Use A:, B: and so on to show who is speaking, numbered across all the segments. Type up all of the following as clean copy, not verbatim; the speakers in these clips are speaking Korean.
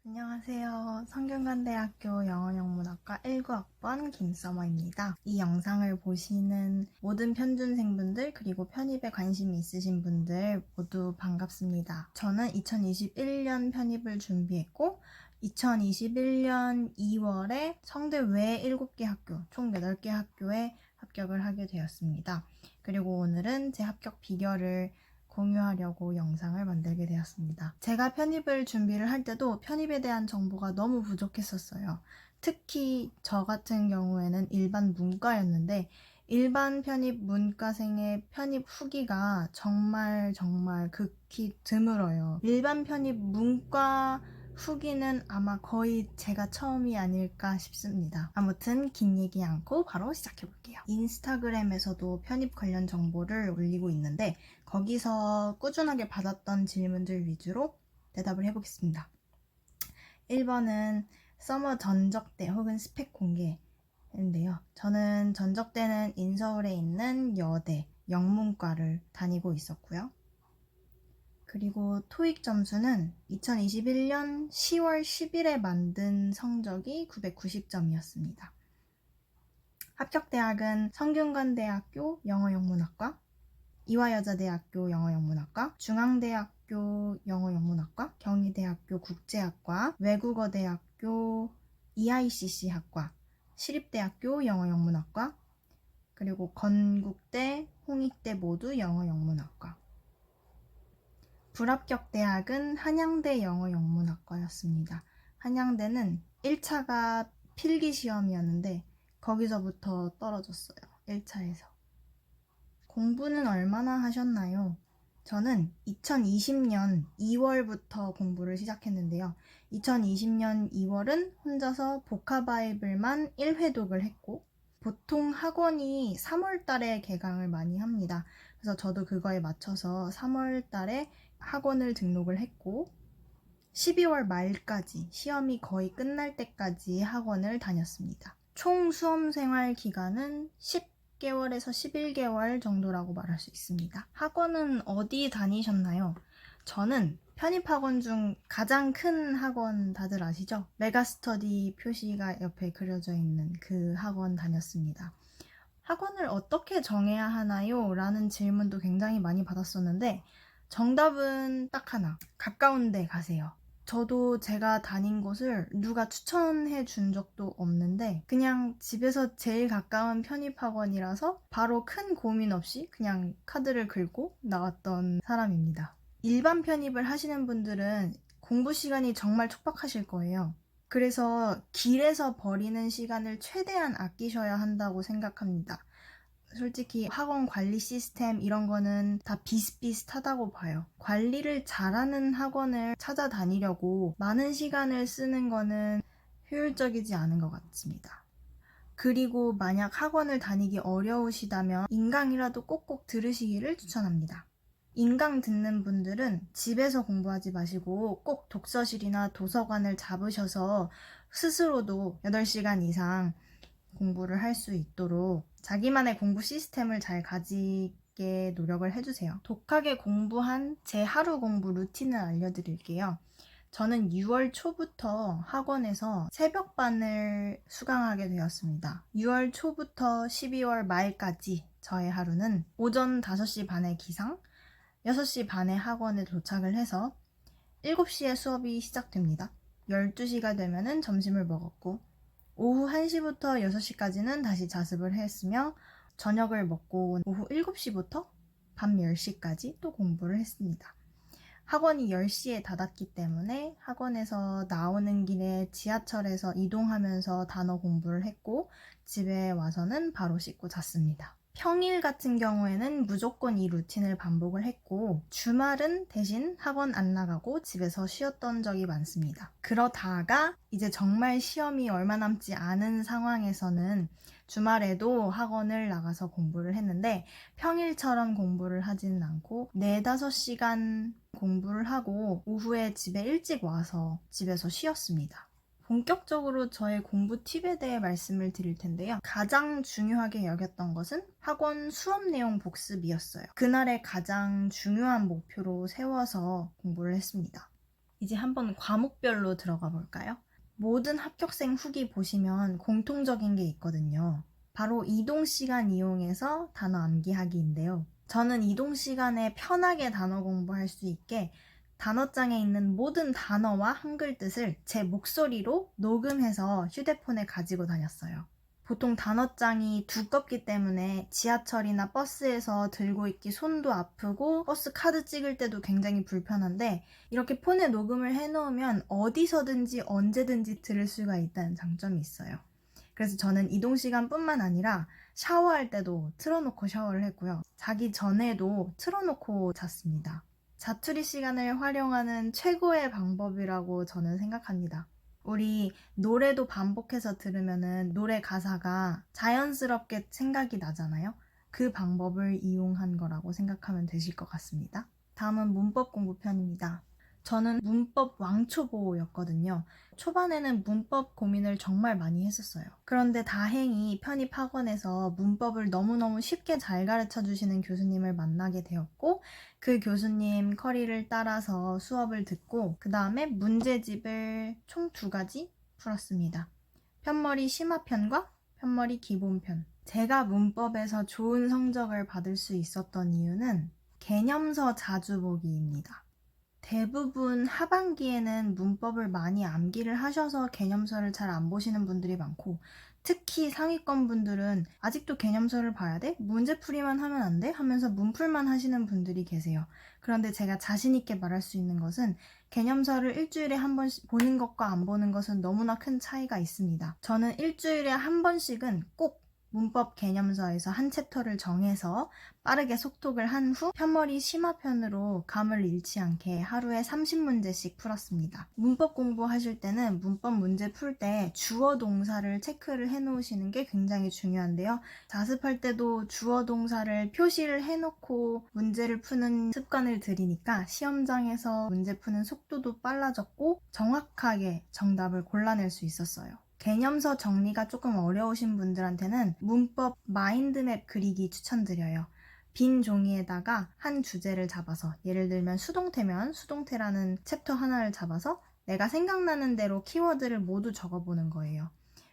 A: 안녕하세요. 성균관대학교 영어영문학과 19학번 김서머입니다. 이 영상을 보시는 모든 편준생분들 그리고 편입에 관심이 있으신 분들 모두 반갑습니다. 저는 2021년 편입을 준비했고 2021년 2월에 성대 외 7개 학교, 총 8개 학교에 합격을 하게 되었습니다. 그리고 오늘은 제 합격 비결을 공유하려고 영상을 만들게 되었습니다. 제가 편입을 준비를 할 때도 편입에 대한 정보가 너무 부족했었어요. 특히 저 같은 경우에는 일반 문과였는데 일반 편입 문과생의 편입 후기가 정말 극히 드물어요. 일반 편입 문과 후기는 아마 거의 제가 처음이 아닐까 싶습니다. 아무튼 긴 얘기 않고 바로 시작해볼게요. 인스타그램에서도 편입 관련 정보를 올리고 있는데 거기서 꾸준하게 받았던 질문들 위주로 대답을 해보겠습니다. 1번은 서머 전적대 혹은 스펙 공개인데요. 저는 전적대는 인서울에 있는 여대 영문과를 다니고 있었고요. 그리고 토익 점수는 2021년 10월 10일에 만든 성적이 990점이었습니다. 합격 대학은 성균관대학교 영어영문학과, 이화여자대학교 영어영문학과, 중앙대학교 영어영문학과, 경희대학교 국제학과, 외국어대학교 EICC 학과, 시립대학교 영어영문학과, 그리고 건국대, 홍익대 모두 영어영문학과. 불합격 대학은 한양대 영어영문학과였습니다. 한양대는 1차가 필기시험이었는데 거기서부터 떨어졌어요. 1차에서. 공부는 얼마나 하셨나요? 저는 2020년 2월부터 공부를 시작했는데요. 2020년 2월은 혼자서 복화바이블만 1회독을 했고 보통 학원이 3월 달에 개강을 많이 합니다. 그래서 저도 그거에 맞춰서 3월 달에 학원을 등록을 했고 12월 말까지 시험이 거의 끝날 때까지 학원을 다녔습니다. 총 수험 생활 기간은 10개월에서 11개월 정도라고 말할 수 있습니다. 학원은 어디 다니셨나요? 저는 편입학원 중 가장 큰 학원 다들 아시죠? 메가스터디 표시가 옆에 그려져 있는 그 학원 다녔습니다. 학원을 어떻게 정해야 하나요? 라는 질문도 굉장히 많이 받았었는데 정답은 딱 하나, 가까운 데 가세요. 저도 제가 다닌 곳을 누가 추천해 준 적도 없는데 그냥 집에서 제일 가까운 편입학원이라서 바로 큰 고민 없이 그냥 카드를 긁고 나왔던 사람입니다. 일반 편입을 하시는 분들은 공부 시간이 정말 촉박하실 거예요. 그래서 길에서 버리는 시간을 최대한 아끼셔야 한다고 생각합니다. 솔직히 학원 관리 시스템 이런 거는 다 비슷비슷하다고 봐요. 관리를 잘하는 학원을 찾아다니려고 많은 시간을 쓰는 거는 효율적이지 않은 것 같습니다. 그리고 만약 학원을 다니기 어려우시다면 인강이라도 꼭꼭 들으시기를 추천합니다. 인강 듣는 분들은 집에서 공부하지 마시고 꼭 독서실이나 도서관을 잡으셔서 스스로도 8시간 이상 공부를 할 수 있도록 자기만의 공부 시스템을 잘 가지게 노력을 해주세요. 독하게 공부한 제 하루 공부 루틴을 알려드릴게요. 저는 6월 초부터 학원에서 새벽반을 수강하게 되었습니다. 6월 초부터 12월 말까지 저의 하루는 오전 5시 반에 기상, 6시 반에 학원에 도착을 해서 7시에 수업이 시작됩니다. 12시가 되면은 점심을 먹었고 오후 1시부터 6시까지는 다시 자습을 했으며 저녁을 먹고 오후 7시부터 밤 10시까지 또 공부를 했습니다. 학원이 10시에 닫았기 때문에 학원에서 나오는 길에 지하철에서 이동하면서 단어 공부를 했고 집에 와서는 바로 씻고 잤습니다. 평일 같은 경우에는 무조건 이 루틴을 반복을 했고 주말은 대신 학원 안 나가고 집에서 쉬었던 적이 많습니다. 그러다가 이제 정말 시험이 얼마 남지 않은 상황에서는 주말에도 학원을 나가서 공부를 했는데 평일처럼 공부를 하지는 않고 4, 5시간 공부를 하고 오후에 집에 일찍 와서 집에서 쉬었습니다. 본격적으로 저의 공부 팁에 대해 말씀을 드릴 텐데요. 가장 중요하게 여겼던 것은 학원 수업 내용 복습이었어요. 그날의 가장 중요한 목표로 세워서 공부를 했습니다. 이제 한번 과목별로 들어가 볼까요? 모든 합격생 후기 보시면 공통적인 게 있거든요. 바로 이동시간 이용해서 단어 암기하기인데요. 저는 이동시간에 편하게 단어 공부할 수 있게 단어장에 있는 모든 단어와 한글 뜻을 제 목소리로 녹음해서 휴대폰에 가지고 다녔어요. 보통 단어장이 두껍기 때문에 지하철이나 버스에서 들고 있기 손도 아프고 버스 카드 찍을 때도 굉장히 불편한데 이렇게 폰에 녹음을 해놓으면 어디서든지 언제든지 들을 수가 있다는 장점이 있어요. 그래서 저는 이동시간뿐만 아니라 샤워할 때도 틀어놓고 샤워를 했고요. 자기 전에도 틀어놓고 잤습니다. 자투리 시간을 활용하는 최고의 방법이라고 저는 생각합니다. 우리 노래도 반복해서 들으면은 노래 가사가 자연스럽게 생각이 나잖아요. 그 방법을 이용한 거라고 생각하면 되실 것 같습니다. 다음은 문법 공부 편입니다. 저는 문법 왕초보였거든요. 초반에는 문법 고민을 정말 많이 했었어요. 그런데 다행히 편입학원에서 문법을 너무너무 쉽게 잘 가르쳐 주시는 교수님을 만나게 되었고 그 교수님 커리를 따라서 수업을 듣고 그 다음에 문제집을 총 2가지 풀었습니다. 편머리 심화편과 편머리 기본편. 제가 문법에서 좋은 성적을 받을 수 있었던 이유는 개념서 자주 보기입니다. 대부분 하반기에는 문법을 많이 암기를 하셔서 개념서를 잘 안 보시는 분들이 많고 특히 상위권 분들은 아직도 개념서를 봐야 돼? 문제풀이만 하면 안 돼? 하면서 문풀만 하시는 분들이 계세요. 그런데 제가 자신 있게 말할 수 있는 것은 개념서를 일주일에 한 번씩 보는 것과 안 보는 것은 너무나 큰 차이가 있습니다. 저는 일주일에 한 번씩은 꼭 문법 개념서에서 한 챕터를 정해서 빠르게 속독을 한 후 편머리 심화편으로 감을 잃지 않게 하루에 30문제씩 풀었습니다. 문법 공부하실 때는 문법 문제 풀 때 주어 동사를 체크를 해 놓으시는 게 굉장히 중요한데요. 자습할 때도 주어 동사를 표시를 해놓고 문제를 푸는 습관을 들이니까 시험장에서 문제 푸는 속도도 빨라졌고 정확하게 정답을 골라낼 수 있었어요. 개념서 정리가 조금 어려우신 분들한테는 문법 마인드맵 그리기 추천드려요. 빈 종이에다가 한 주제를 잡아서 예를 들면 수동태면 수동태라는 챕터 하나를 잡아서 내가 생각나는 대로 키워드를 모두 적어보는 거예요.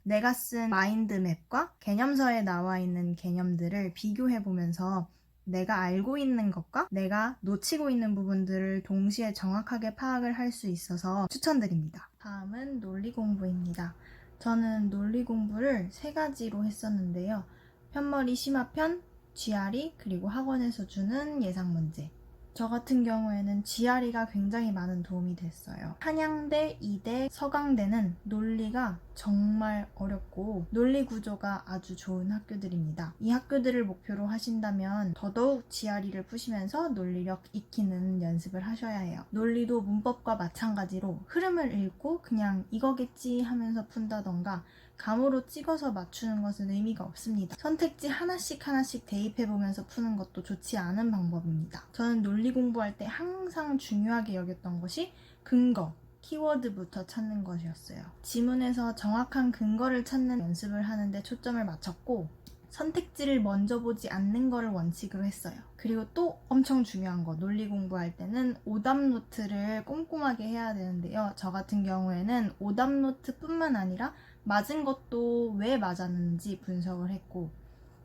A: 내가 쓴 마인드맵과 개념서에 나와 있는 개념들을 비교해보면서 내가 알고 있는 것과 내가 놓치고 있는 부분들을 동시에 정확하게 파악을 할 수 있어서 추천드립니다. 다음은 논리 공부입니다. 저는 논리 공부를 3가지로 했었는데요. 편머리 심화편, GRE, 그리고 학원에서 주는 예상 문제. 저 같은 경우에는 GRE가 굉장히 많은 도움이 됐어요. 한양대, 이대, 서강대는 논리가 정말 어렵고 논리 구조가 아주 좋은 학교들입니다. 이 학교들을 목표로 하신다면 더더욱 GRE를 푸시면서 논리력 익히는 연습을 하셔야 해요. 논리도 문법과 마찬가지로 흐름을 읽고 그냥 이거겠지 하면서 푼다던가 감으로 찍어서 맞추는 것은 의미가 없습니다. 선택지 하나씩 대입해보면서 푸는 것도 좋지 않은 방법입니다. 저는 논리 공부할 때 항상 중요하게 여겼던 것이 근거, 키워드부터 찾는 것이었어요. 지문에서 정확한 근거를 찾는 연습을 하는데 초점을 맞췄고 선택지를 먼저 보지 않는 거를 원칙으로 했어요. 그리고 또 엄청 중요한 거, 논리 공부할 때는 오답 노트를 꼼꼼하게 해야 되는데요. 저 같은 경우에는 오답 노트뿐만 아니라 맞은 것도 왜 맞았는지 분석을 했고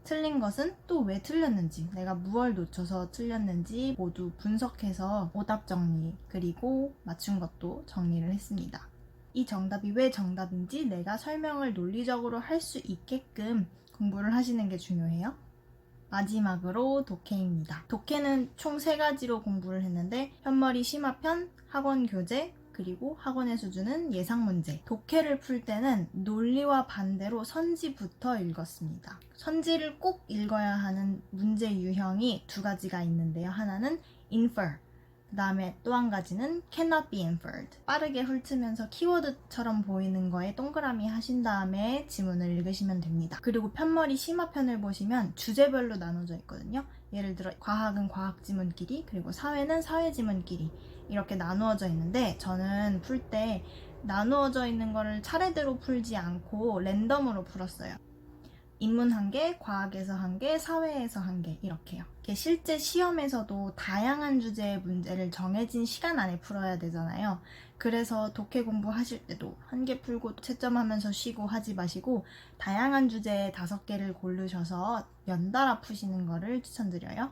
A: 틀린 것은 또 왜 틀렸는지, 내가 무얼 놓쳐서 틀렸는지 모두 분석해서 오답 정리, 그리고 맞춘 것도 정리를 했습니다. 이 정답이 왜 정답인지 내가 설명을 논리적으로 할 수 있게끔 공부를 하시는 게 중요해요. 마지막으로 독해입니다. 독해는 총 3가지로 공부를 했는데 편머리 심화편, 학원 교재, 그리고 학원에서 주는 예상 문제. 독해를 풀 때는 논리와 반대로 선지부터 읽었습니다. 선지를 꼭 읽어야 하는 문제 유형이 2가지가 있는데요. 하나는 infer, 그 다음에 또 한 가지는 cannot be inferred. 빠르게 훑으면서 키워드처럼 보이는 거에 동그라미 하신 다음에 지문을 읽으시면 됩니다. 그리고 편머리 심화편을 보시면 주제별로 나눠져 있거든요. 예를 들어 과학은 과학 지문끼리, 그리고 사회는 사회 지문끼리 이렇게 나누어져 있는데 저는 풀 때 나누어져 있는 거를 차례대로 풀지 않고 랜덤으로 풀었어요. 인문 1개, 과학에서 1개, 사회에서 1개 이렇게요. 이게 실제 시험에서도 다양한 주제의 문제를 정해진 시간 안에 풀어야 되잖아요. 그래서 독해 공부하실 때도 1개 풀고 채점하면서 쉬고 하지 마시고 다양한 주제의 5개를 고르셔서 연달아 푸시는 거를 추천드려요.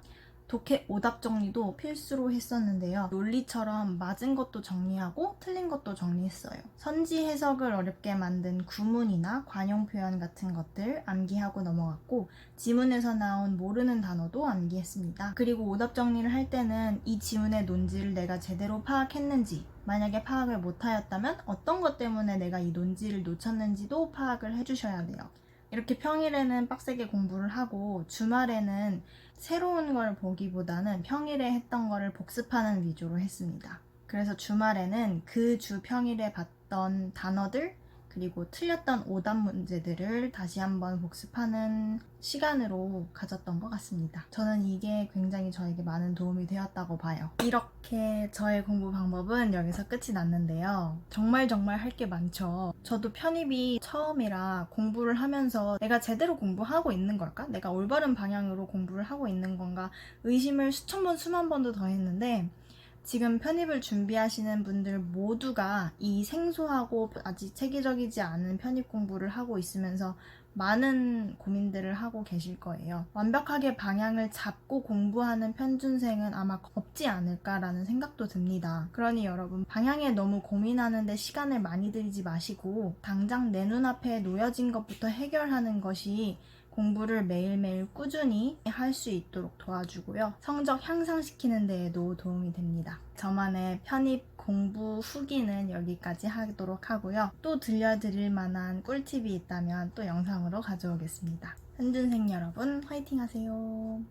A: 독해 오답 정리도 필수로 했었는데요. 논리처럼 맞은 것도 정리하고 틀린 것도 정리했어요. 선지 해석을 어렵게 만든 구문이나 관용 표현 같은 것들 암기하고 넘어갔고 지문에서 나온 모르는 단어도 암기했습니다. 그리고 오답 정리를 할 때는 이 지문의 논지를 내가 제대로 파악했는지, 만약에 파악을 못하였다면 어떤 것 때문에 내가 이 논지를 놓쳤는지도 파악을 해주셔야 돼요. 이렇게 평일에는 빡세게 공부를 하고 주말에는 새로운 걸 보기보다는 평일에 했던 거를 복습하는 위주로 했습니다. 그래서 주말에는 그 주 평일에 봤던 단어들 그리고 틀렸던 오답 문제들을 다시 한번 복습하는 시간으로 가졌던 것 같습니다. 저는 이게 굉장히 저에게 많은 도움이 되었다고 봐요. 이렇게 저의 공부 방법은 여기서 끝이 났는데요. 정말 할 게 많죠. 저도 편입이 처음이라 공부를 하면서 내가 제대로 공부하고 있는 걸까? 내가 올바른 방향으로 공부를 하고 있는 건가? 의심을 수천 번, 수만 번도 더 했는데 지금 편입을 준비하시는 분들 모두가 이 생소하고 아직 체계적이지 않은 편입 공부를 하고 있으면서 많은 고민들을 하고 계실 거예요. 완벽하게 방향을 잡고 공부하는 편준생은 아마 없지 않을까라는 생각도 듭니다. 그러니 여러분 방향에 너무 고민하는데 시간을 많이 들이지 마시고 당장 내 눈앞에 놓여진 것부터 해결하는 것이 공부를 매일매일 꾸준히 할 수 있도록 도와주고요. 성적 향상시키는 데에도 도움이 됩니다. 저만의 편입 공부 후기는 여기까지 하도록 하고요. 또 들려드릴 만한 꿀팁이 있다면 또 영상으로 가져오겠습니다. 편준생 여러분 화이팅 하세요.